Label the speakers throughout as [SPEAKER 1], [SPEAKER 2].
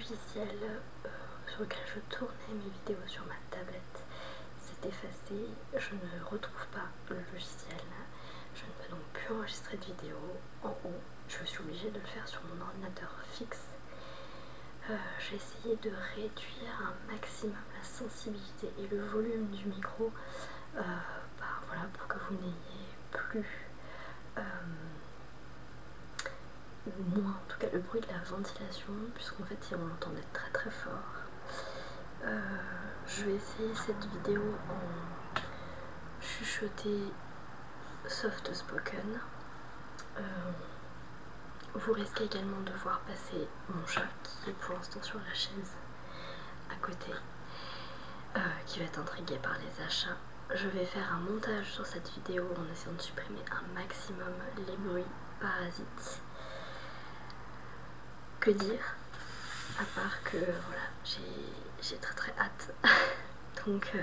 [SPEAKER 1] logiciel sur lequel je tournais mes vidéos sur ma tablette s'est effacé. Je ne retrouve pas le logiciel. Je ne peux donc plus enregistrer de vidéo en haut. Je suis obligée de le faire sur mon ordinateur fixe. J'ai essayé de réduire un maximum la sensibilité et le volume du micro voilà, pour que vous n'ayez plus ou moins en tout cas le bruit de la ventilation, puisqu'en fait on l'entendait très très fort. Je vais essayer cette vidéo en chuchoté soft spoken. Vous risquez également de voir passer mon chat qui est pour l'instant sur la chaise à côté, qui va être intrigué par les achats. Je vais faire un montage sur cette vidéo en essayant de supprimer un maximum les bruits parasites. Que dire à part que voilà, j'ai très très hâte. Donc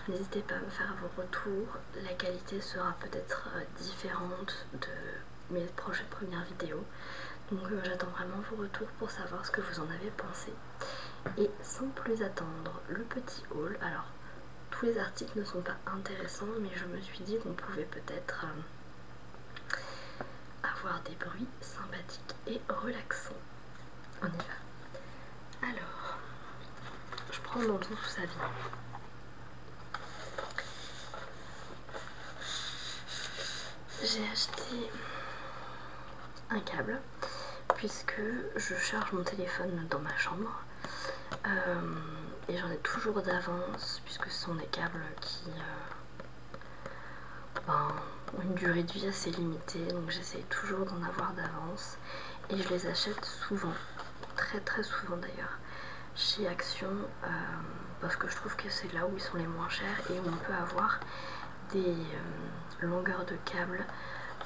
[SPEAKER 1] n'hésitez pas à me faire vos retours. La qualité sera peut-être différente de mes prochaines premières vidéos. Donc j'attends vraiment vos retours pour savoir ce que vous en avez pensé. Et sans plus attendre, le petit haul. Alors tous les articles ne sont pas intéressants, mais je me suis dit qu'on pouvait peut-être avoir des bruits sympathiques et relaxants. On y va. Alors, je prends dans le sens où ça vient. J'ai acheté un câble puisque je charge mon téléphone dans ma chambre et j'en ai toujours d'avance puisque ce sont des câbles qui ont une durée de vie assez limitée, donc j'essaie toujours d'en avoir d'avance et je les achète souvent, très très souvent d'ailleurs, chez Action parce que je trouve que c'est là où ils sont les moins chers et où on peut avoir des longueurs de câbles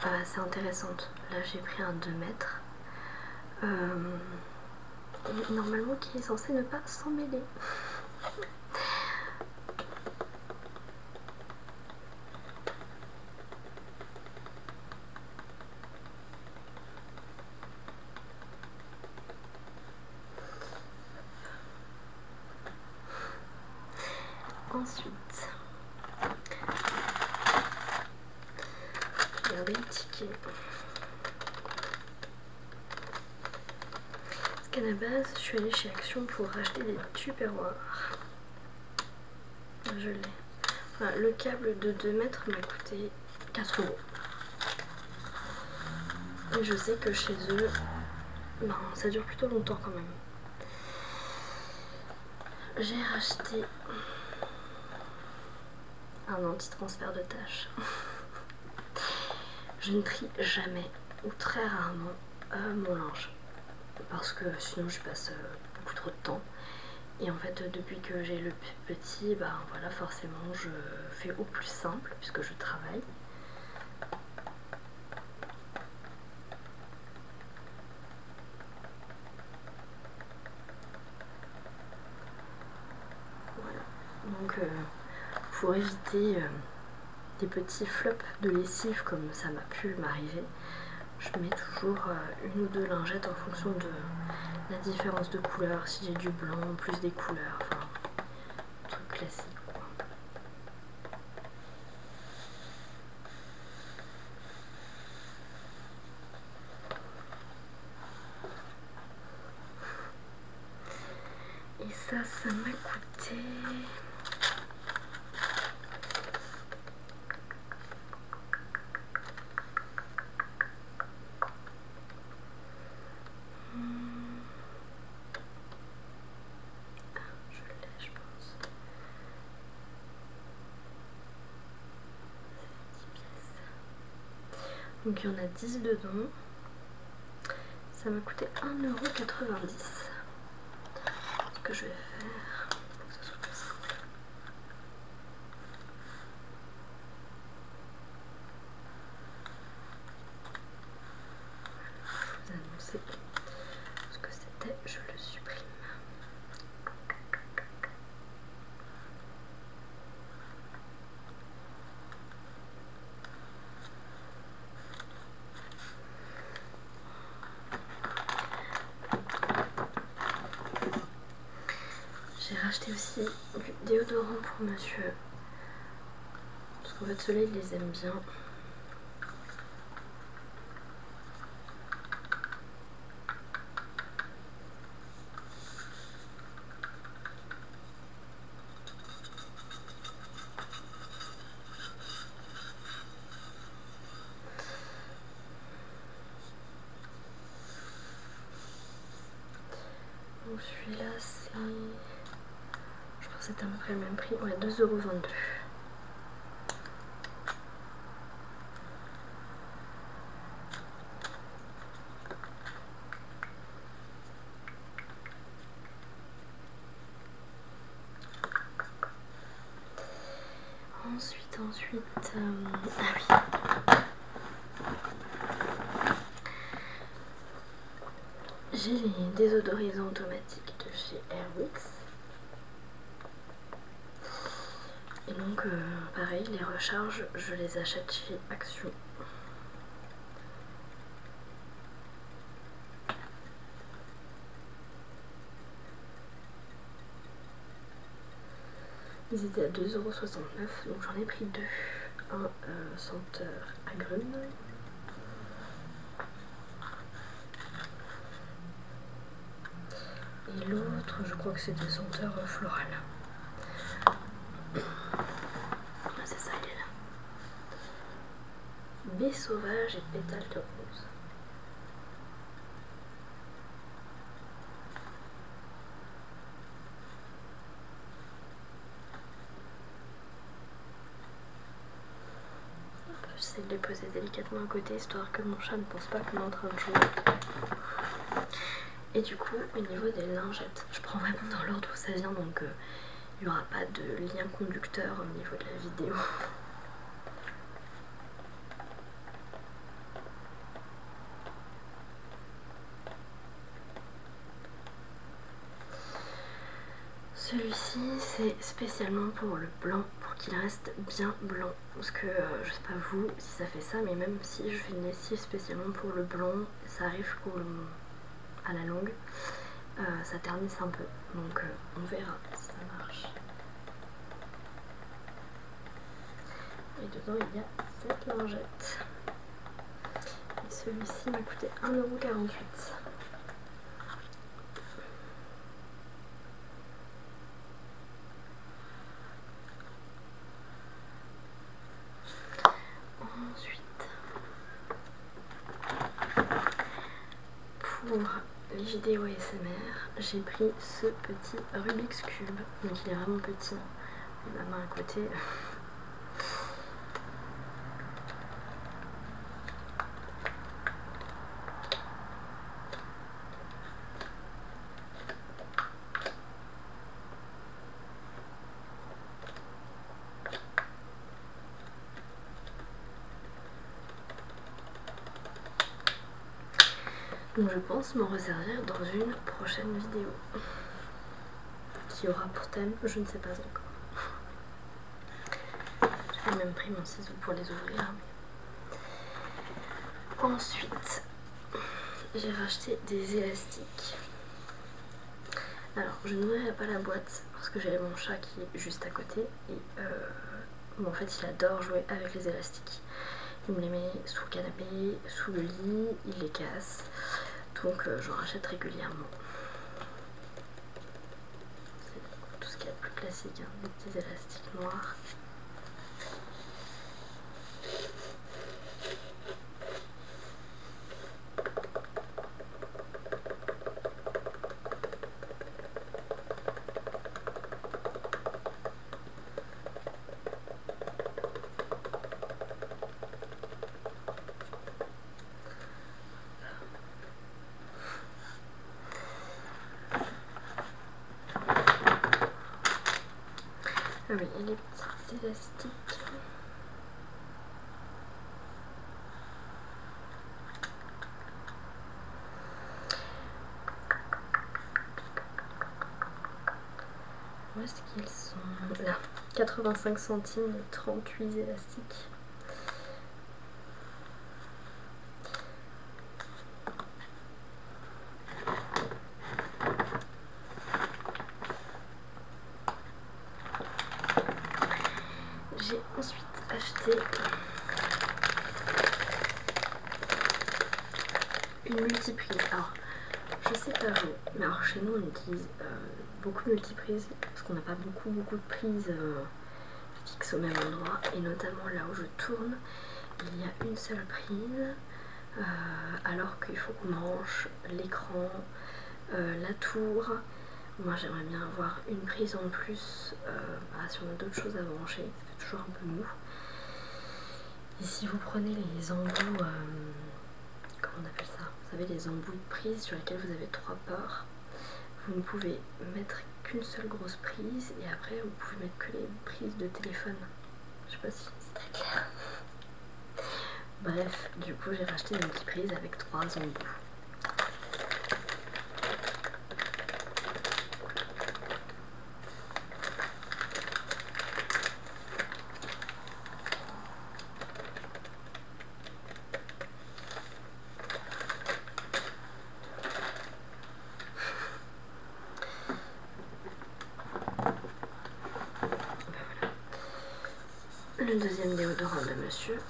[SPEAKER 1] assez intéressantes. Là j'ai pris un 2 mètres et normalement qui est censé ne pas s'emmêler. Ensuite, regardez le ticket. Parce qu'à la base, je suis allée chez Action pour acheter des tupperwares. Je l'ai. Voilà, le câble de 2 mètres m'a coûté 4 €. Et je sais que chez eux, ça dure plutôt longtemps quand même. J'ai racheté un anti-transfert de tâches. Je ne trie jamais ou très rarement mon linge parce que sinon je passe beaucoup trop de temps et en fait depuis que j'ai le petit, voilà, forcément je fais au plus simple puisque je travaille. Voilà, donc pour éviter des petits flops de lessive comme ça m'a pu m'arriver, je mets toujours une ou deux lingettes en fonction de la différence de couleur, si j'ai du blanc plus des couleurs, enfin truc classique quoi. Et ça m'a coûté donc il y en a 10 dedans. Ça m'a coûté 1,90 €. Ce que je vais faire pour que ce soit plus simple. Je vais vous annoncer ce que c'était, je le supprime. racheté aussi du déodorant pour monsieur. Parce qu'en fait ceux-là il les aime bien. Donc celui-là c'est... Je crois que c'est à peu près le même prix. Ouais, 2,22 €. Ensuite, ah oui, j'ai les désodorisants automatiques de chez Airwix. Et donc, pareil, les recharges, je les achète chez Action. Ils étaient à 2,69 €, donc j'en ai pris deux. Un senteur agrumes. Et l'autre, je crois que c'est des senteurs florales. C'est ça, il est là. Baie sauvage et pétales de rose. J'essaie de les poser délicatement à côté, histoire que mon chat ne pense pas qu'on est en train de jouer. Et du coup, au niveau des lingettes, je prends vraiment dans l'ordre où ça vient, donc il n'y aura pas de lien conducteur au niveau de la vidéo. Celui-ci, c'est spécialement pour le blanc, pour qu'il reste bien blanc. Parce que, je sais pas vous si ça fait ça, mais même si je fais une lessive spécialement pour le blanc, ça arrive qu'à la longue, ça ternisse un peu. Donc, on verra si ça marche. Et dedans, il y a 7 lingettes. Et celui-ci m'a coûté 1,48 €. Pour les vidéos ASMR, j'ai pris ce petit Rubik's Cube. Donc il est vraiment petit. Ma main à côté. Donc je pense m'en resservir dans une prochaine vidéo qui aura pour thème, je ne sais pas encore. J'ai même pris mon ciseau pour les ouvrir. Ensuite, j'ai racheté des élastiques. Alors, je n'ouvrirai pas la boîte parce que j'ai mon chat qui est juste à côté et en fait, il adore jouer avec les élastiques. Il me les met sous le canapé, sous le lit, il les casse. Donc j'en rachète régulièrement. C'est tout ce qu'il y a de plus classique, hein, des petits élastiques noirs. Ah oui, et les petits élastiques. Où est-ce qu'ils sont? Là, 85 centimes, 38 élastiques. J'ai ensuite acheté une multiprise. Alors, je sais pas vous, mais alors chez nous on utilise beaucoup de multiprises parce qu'on n'a pas beaucoup de prises fixes au même endroit, et notamment là où je tourne, il y a une seule prise alors qu'il faut qu'on branche l'écran, la tour. Moi j'aimerais bien avoir une prise en plus si on a d'autres choses à brancher, ça fait toujours un peu mou. Et si vous prenez les embouts, comment on appelle ça, vous savez, les embouts de prise sur lesquels vous avez 3 ports, vous ne pouvez mettre qu'une seule grosse prise et après vous pouvez mettre que les prises de téléphone. Je sais pas si c'est très clair. Bref, du coup j'ai racheté une petite prise avec 3 embouts. Le deuxième déodorant de monsieur.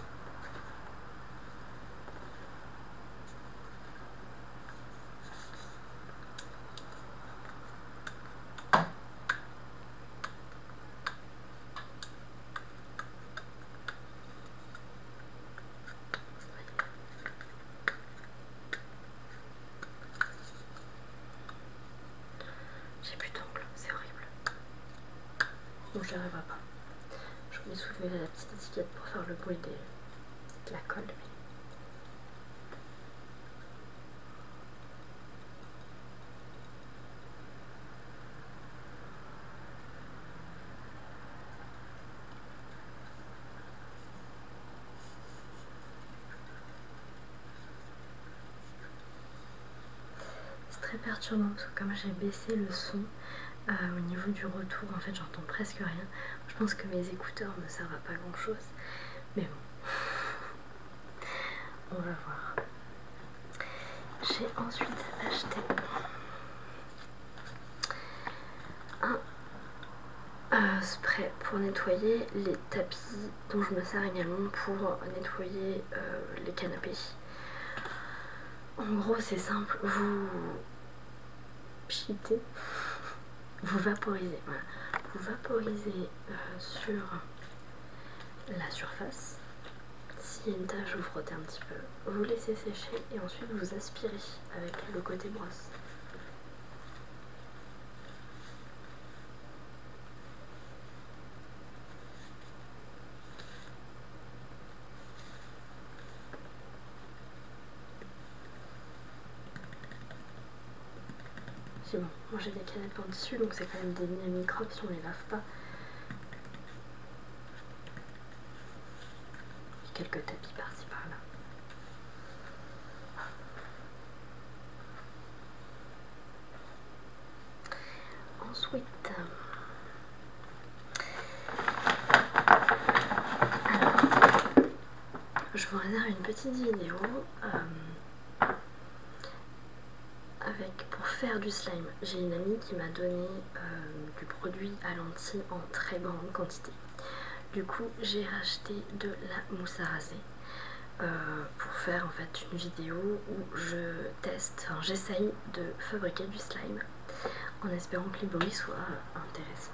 [SPEAKER 1] J'ai plus d'ongles, c'est horrible. Donc je n'y arriverai pas. Je voulais soulever la petite étiquette pour faire le bruit de la colle. C'est très perturbant parce que comme j'ai baissé le son au niveau du retour, en fait j'entends presque rien. Je pense que mes écouteurs me servent à pas grand chose, mais bon, on va voir. J'ai ensuite acheté un spray pour nettoyer les tapis, dont je me sers également pour nettoyer les canapés. En gros c'est simple, vous pchitez, vous vaporisez, voilà. Vous vaporisez sur la surface. S'il y a une tache, vous frottez un petit peu, vous laissez sécher et ensuite vous aspirez avec le côté brosse. C'est bon, moi j'ai des canettes en tissu donc c'est quand même des microbes si on les lave pas. Quelques tapis par-ci par-là. Ensuite, je vous réserve une petite vidéo pour faire du slime. J'ai une amie qui m'a donné du produit à lentilles en très grande quantité. Du coup, j'ai racheté de la mousse à raser pour faire en fait une vidéo où je teste, enfin j'essaye de fabriquer du slime en espérant que les bruits soient intéressants.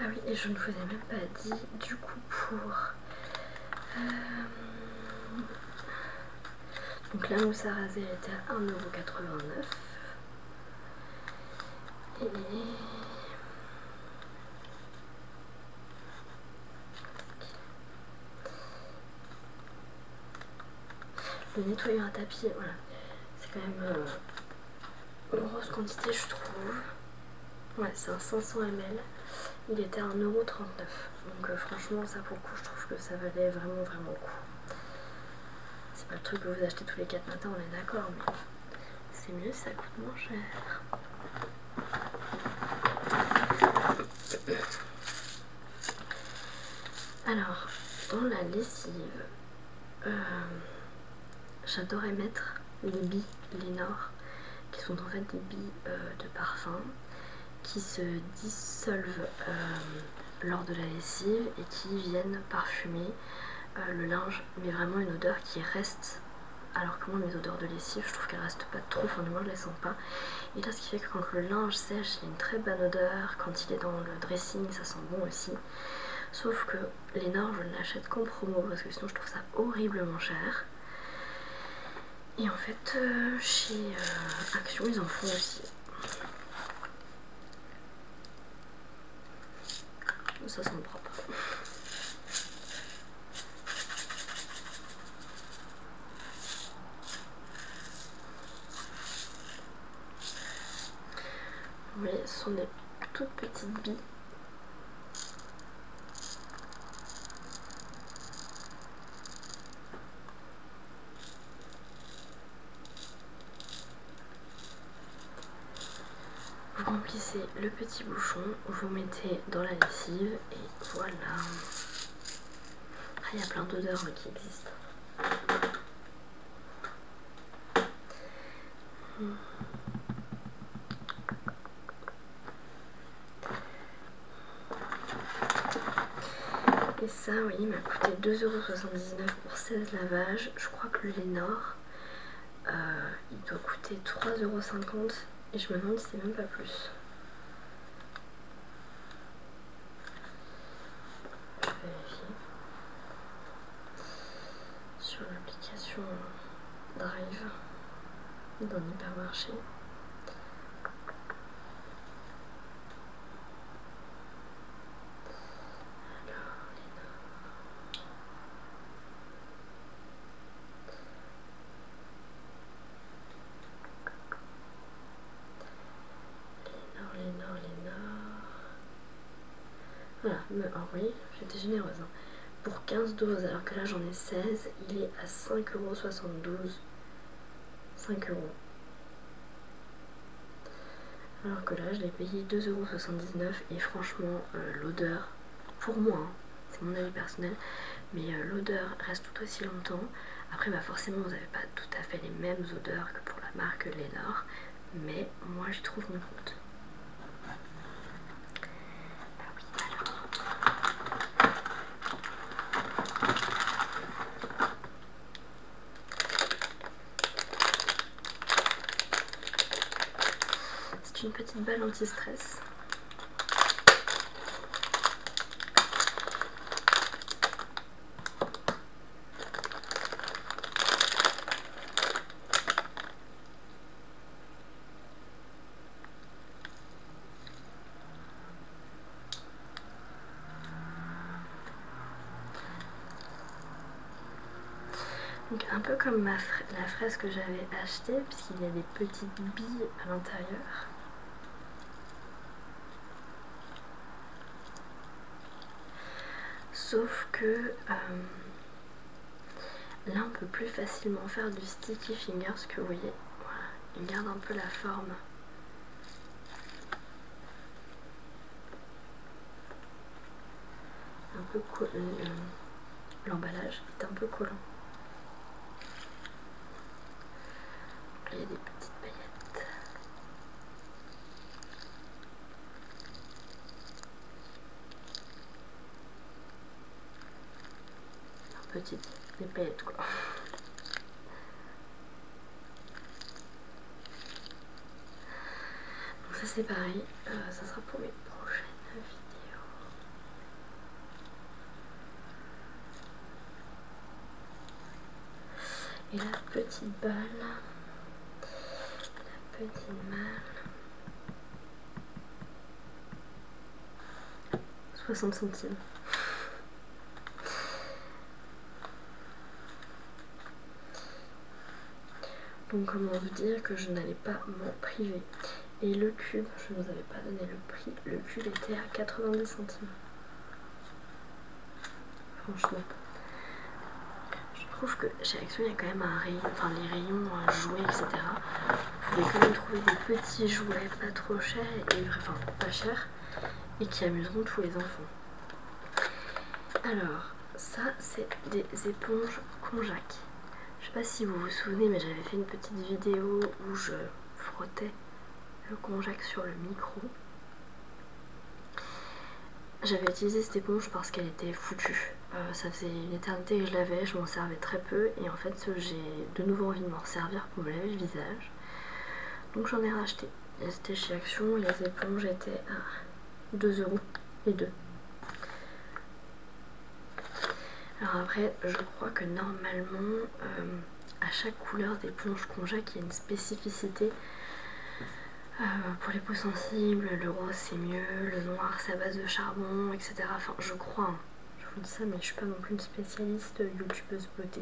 [SPEAKER 1] Ah oui, et je ne vous ai même pas dit, du coup pour... donc la mousse à raser était à 1,89 €. Et... le nettoyant à tapis, voilà, c'est quand même une grosse quantité je trouve. Ouais, c'est un 500 ml. Il était à 1,39 €. Donc franchement ça pour le coup je trouve que ça valait vraiment le coup. C'est pas le truc que vous achetez tous les 4 matins, on est d'accord, mais c'est mieux, ça coûte moins cher. Alors, dans la lessive, j'adorais mettre les billes Lénore, qui sont en fait des billes de parfum, qui se dissolvent lors de la lessive et qui viennent parfumer le linge, mais vraiment une odeur qui reste. Alors que moi, mes odeurs de lessive, je trouve qu'elles restent pas trop, enfin du moins je les sens pas. Et là, ce qui fait que quand le linge sèche, il a une très bonne odeur. Quand il est dans le dressing, ça sent bon aussi. Sauf que Lénore, je ne l'achète qu'en promo parce que sinon je trouve ça horriblement cher. Et en fait, chez Action, ils en font aussi. Ça sent propre. Vous voyez, ce sont des toutes petites billes. Vous remplissez le petit bouchon, vous mettez dans la lessive et voilà. Ah, il y a plein d'odeurs qui existent. Et ça, oui, il m'a coûté 2,79 € pour 16 lavages. Je crois que le Lénore, il doit coûter 3,50 € et je me demande si c'est même pas plus. Je vais vérifier. Sur l'application Drive dans l'hypermarché. Voilà, alors oui, j'étais généreuse. Hein. Pour 15 doses, alors que là j'en ai 16, il est à 5,72 €. 5 €. Alors que là je l'ai payé 2,79 € et franchement l'odeur, pour moi, hein, c'est mon avis personnel, mais l'odeur reste tout aussi longtemps. Après bah forcément vous n'avez pas tout à fait les mêmes odeurs que pour la marque Lénore, mais moi j'y trouve mon compte. Une petite balle anti-stress. Donc un peu comme la fraise que j'avais achetée, puisqu'il y a des petites billes à l'intérieur. Sauf que là on peut plus facilement faire du sticky fingers, que vous voyez, voilà, il garde un peu la forme. Un peu l'emballage est un peu collant. Là, il y a des petites paillettes. Petites, des paillettes quoi. Donc ça c'est pareil, ça sera pour mes prochaines vidéos. Et la petite balle, la petite malle, 60 centimes. Donc comment vous dire que je n'allais pas m'en priver. Et le cube, je ne vous avais pas donné le prix, le cube était à 90 centimes. Franchement. Je vais trouve que chez Action il y a quand même un rayon, enfin les rayons jouets, etc. Vous pouvez quand même trouver des petits jouets pas trop chers, enfin pas chers, et qui amuseront tous les enfants. Alors, ça c'est des éponges Konjac. Je sais pas si vous vous souvenez, mais j'avais fait une petite vidéo où je frottais le Konjac sur le micro. J'avais utilisé cette éponge parce qu'elle était foutue. Ça faisait une éternité que je l'avais, je m'en servais très peu et en fait j'ai de nouveau envie de m'en servir pour me laver le visage. Donc j'en ai racheté. C'était chez Action et les éponges étaient à 2 € les deux. Alors après, je crois que normalement, à chaque couleur d'éponge Konjac, il y a une spécificité. Pour les peaux sensibles, le rose c'est mieux, le noir c'est à base de charbon, etc. Enfin, je crois, hein. Je vous dis ça, mais je suis pas non plus une spécialiste youtubeuse beauté.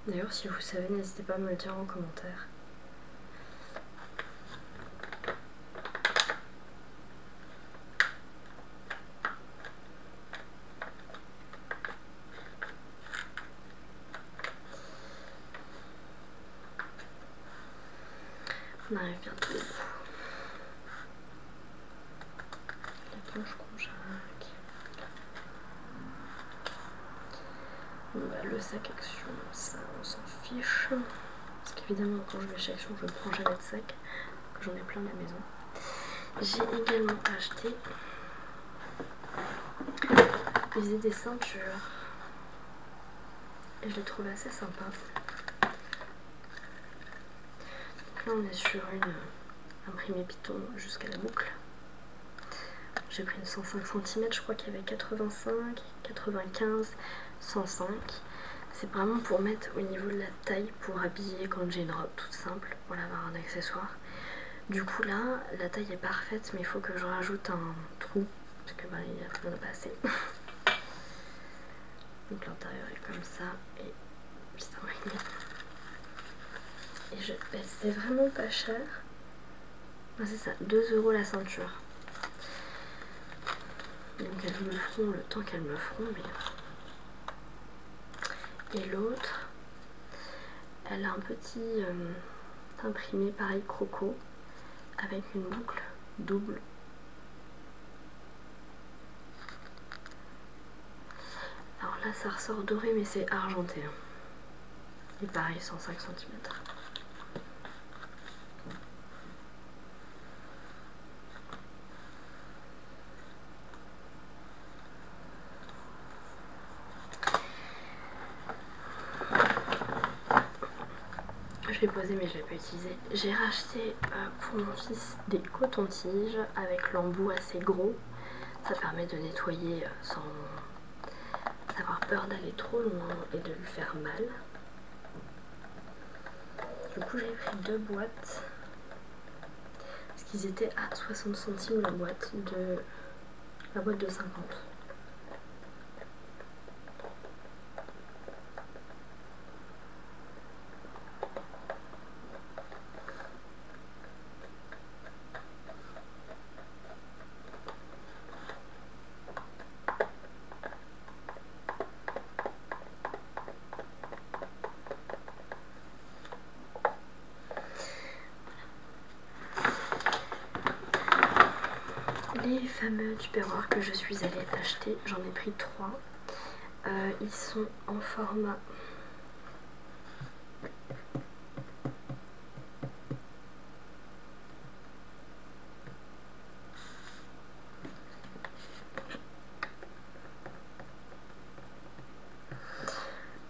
[SPEAKER 1] D'ailleurs, si vous savez, n'hésitez pas à me le dire en commentaire. On arrive bientôt au bout. L'éponge Konjac. Le sac Action, ça on s'en fiche. Parce qu'évidemment quand je vais chez Action je ne prends jamais de sac. J'en ai plein à la maison. J'ai également acheté des ceintures. Et je les trouve assez sympas. Donc là on est sur une imprimée Python jusqu'à la boucle. J'ai pris une 105 cm, je crois qu'il y avait 85, 95, 105. C'est vraiment pour mettre au niveau de la taille, pour habiller quand j'ai une robe toute simple, voilà, avoir un accessoire. Du coup là, la taille est parfaite, mais il faut que je rajoute un trou, parce que bah, il n'y en a pas assez. Donc l'intérieur est comme ça, et c'est un magnet. Et c'est vraiment pas cher. Ah, c'est ça, 2 € la ceinture. Donc elles me feront le temps qu'elles me feront, mais... Et l'autre, elle a un petit imprimé pareil croco avec une boucle double. Alors là ça ressort doré mais c'est argenté. Et pareil 105 cm. Je l'ai posé mais je ne l'ai pas utilisé. J'ai racheté pour mon fils des cotons-tiges avec l'embout assez gros. Ça permet de nettoyer sans avoir peur d'aller trop loin et de lui faire mal. Du coup j'ai pris 2 boîtes. Parce qu'ils étaient à 60 centimes la boîte de 50. Les fameux tupperwares que je suis allée acheter, j'en ai pris 3. Ils sont en format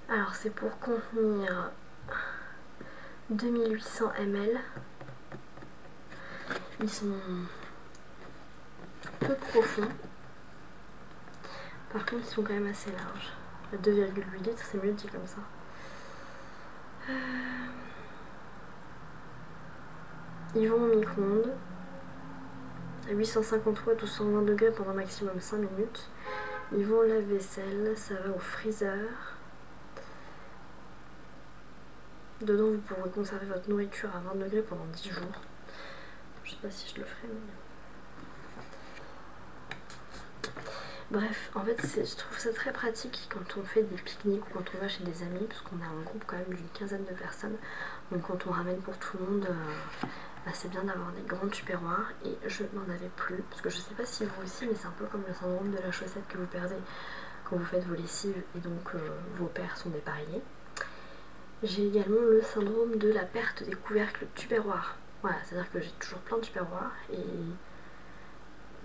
[SPEAKER 1] alors c'est pour contenir 2800 ml. Ils sont peu profonds. Par contre ils sont quand même assez larges. À 2,8 litres, c'est mieux dit comme ça. Ils vont au micro-ondes à 850 watts ou 120 degrés pendant maximum 5 minutes. Ils vont au lave-vaisselle, ça va au freezer. Dedans vous pourrez conserver votre nourriture à 20 degrés pendant 10 jours. Je sais pas si je le ferai mais... Bref, en fait je trouve ça très pratique quand on fait des pique-niques ou quand on va chez des amis, parce qu'on a un groupe quand même d'une quinzaine de personnes, donc quand on ramène pour tout le monde, bah, c'est bien d'avoir des grands tupperwares. Et je n'en avais plus, parce que je sais pas si vous aussi, mais c'est un peu comme le syndrome de la chaussette que vous perdez quand vous faites vos lessives et donc vos paires sont dépareillées. J'ai également le syndrome de la perte des couvercles tupperwares. Voilà, c'est-à-dire que j'ai toujours plein de tupperwares et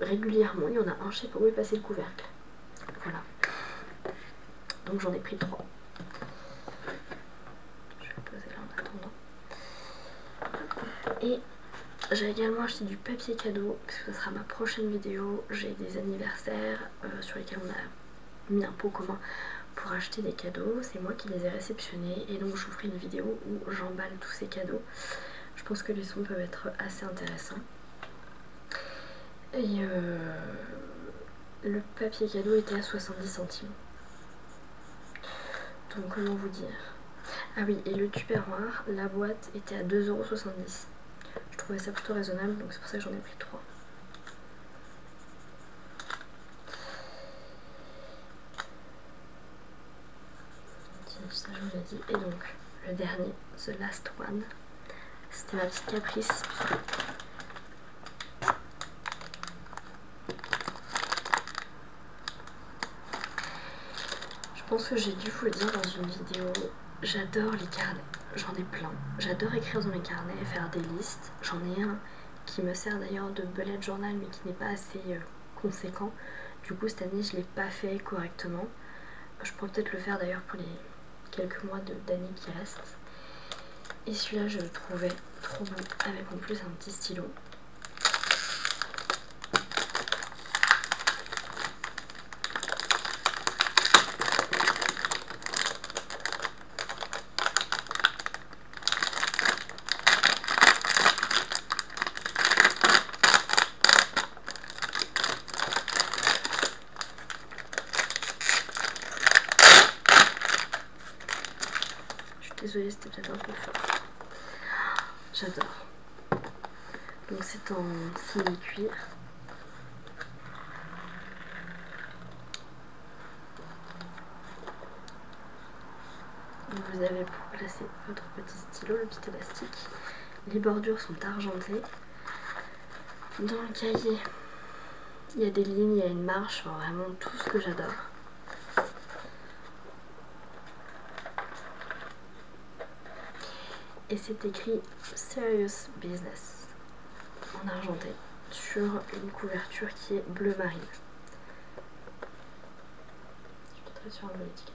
[SPEAKER 1] régulièrement il y en a un, je sais pas où est passé le couvercle. Voilà. Donc j'en ai pris 3. Je vais le poser là en attendant. Et j'ai également acheté du papier cadeau, parce que ce sera ma prochaine vidéo. J'ai des anniversaires sur lesquels on a mis un pot commun pour acheter des cadeaux. C'est moi qui les ai réceptionnés et donc je vous ferai une vidéo où j'emballe tous ces cadeaux. Je pense que les sons peuvent être assez intéressants. Et le papier cadeau était à 70 centimes. Donc comment vous dire? Ah oui, et le tupperware, la boîte était à 2,70 €. Je trouvais ça plutôt raisonnable, donc c'est pour ça que j'en ai pris 3. Ça je vous l'ai dit. Et donc le dernier, The Last One, c'était ma petite caprice. Je pense que j'ai dû vous le dire dans une vidéo, j'adore les carnets, j'en ai plein. J'adore écrire dans mes carnets, faire des listes. J'en ai un qui me sert d'ailleurs de bullet journal mais qui n'est pas assez conséquent. Du coup cette année je ne l'ai pas fait correctement. Je pourrais peut-être le faire d'ailleurs pour les quelques mois d'année qui restent. Et celui-là je le trouvais trop beau, avec en plus un petit stylo. Désolée, c'était peut-être un peu fort. J'adore. Donc c'est en simili-cuir. Vous avez pour placer votre petit stylo, le petit élastique. Les bordures sont argentées. Dans le cahier, il y a des lignes, il y a une marche, enfin, vraiment tout ce que j'adore. Et c'est écrit Serious Business en argenté sur une couverture qui est bleu marine. Je vais peut-être sur l'étiquette.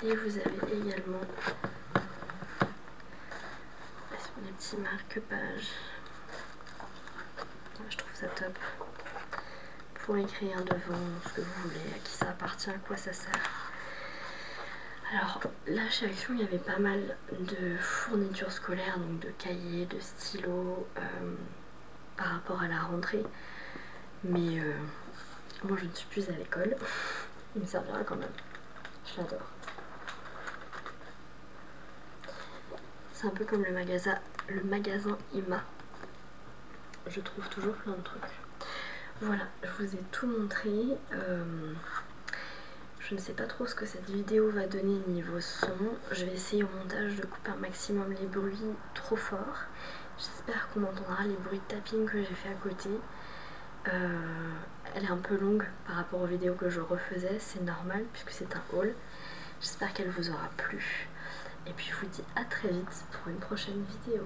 [SPEAKER 1] Et vous avez également les petits marque-pages. Je trouve ça top. Pour écrire devant ce que vous voulez, à qui ça appartient, à quoi ça sert. Alors là chez Action il y avait pas mal de fournitures scolaires, donc de cahiers, de stylos par rapport à la rentrée. Mais moi je ne suis plus à l'école. Il me servira quand même. Je l'adore. C'est un peu comme le magasin Ima. Je trouve toujours plein de trucs. Voilà, je vous ai tout montré. Je ne sais pas trop ce que cette vidéo va donner niveau son. Je vais essayer au montage de couper un maximum les bruits trop forts. J'espère qu'on entendra les bruits de tapping que j'ai fait à côté. Elle est un peu longue par rapport aux vidéos que je refaisais, c'est normal puisque c'est un haul. J'espère qu'elle vous aura plu. Et puis je vous dis à très vite pour une prochaine vidéo.